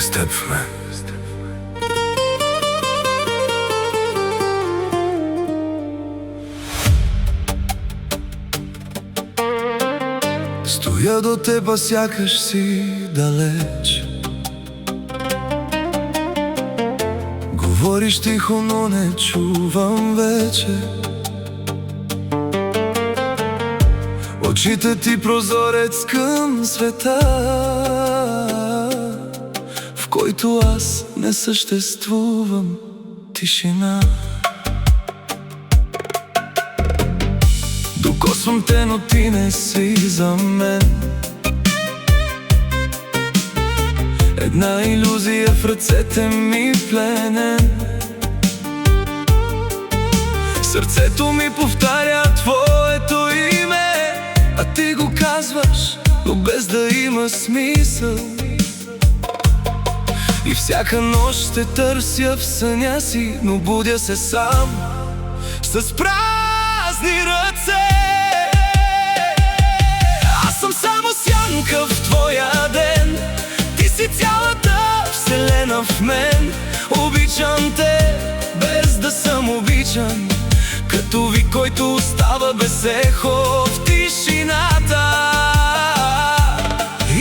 без теб в мен. Стоя до теб, а сякаш си далеч. Говориш тихо, но не чувам вече. Очите ти прозорец към света, в който аз не съществувам. Тишина. Докосвам те, но ти не си за мен. Една илюзия в ръцете ми пленен. Сърцето ми повтаря твоето име, а ти го казваш, но без да има смисъл. И всяка нощ те търся в съня си, но будя се сам с празни ръце. Аз съм само сянка в твоя ден. Ти си цялата вселена в мен. Обичам те, без да съм обичан, като ви, който остава без ехо в тишината.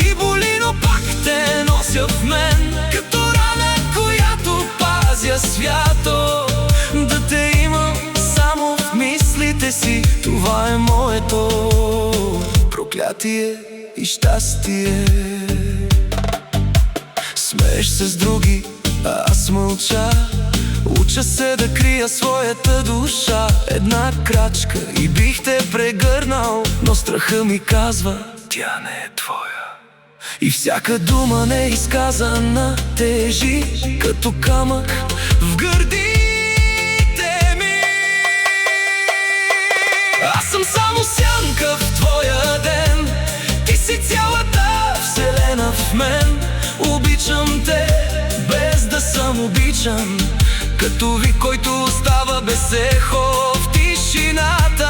И боли, но пак те нося в мен, като рана, която пазя свято. Да те имам само в мислите си, това е моето проклятие и щастие. Смееш се с други, а аз мълча. Уча се да крия своята душа. Една крачка и бих те прегърнал, но страха ми казва, тя не е твоя. И всяка дума неизказана тежи като камък в гърдите ми. Аз съм само сянка в твоя ден. Ти си цялата вселена в мен. Обичам те, без да съм обичан, като ви, който остава без ехо в тишината.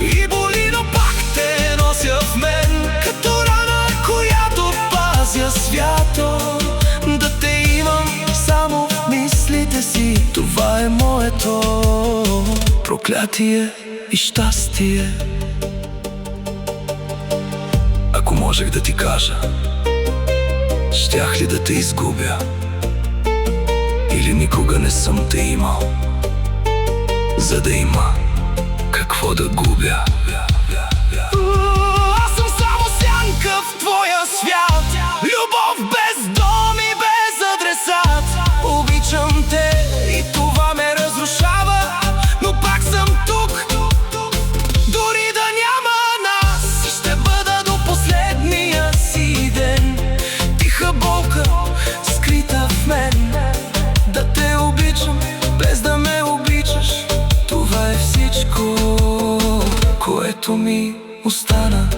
И боли, но пак те нося в мен, като рана, която пазя свято. Да те имам само в мислите си, това е моето проклятие и щастие. Ако можех да ти кажа, щях ли да те изгубя, или никога не съм те имал, за да има какво да губя. Аз съм само сянка в твоя свят, любов без дом и без адресат. Обичам те и това ме разрушава, но пак съм тук, дори да няма нас. Ще бъда до последния си ден. Тиха болка, скрита в мен. Да те обичам, без да ме обичаш, това е всичко, което ми остана.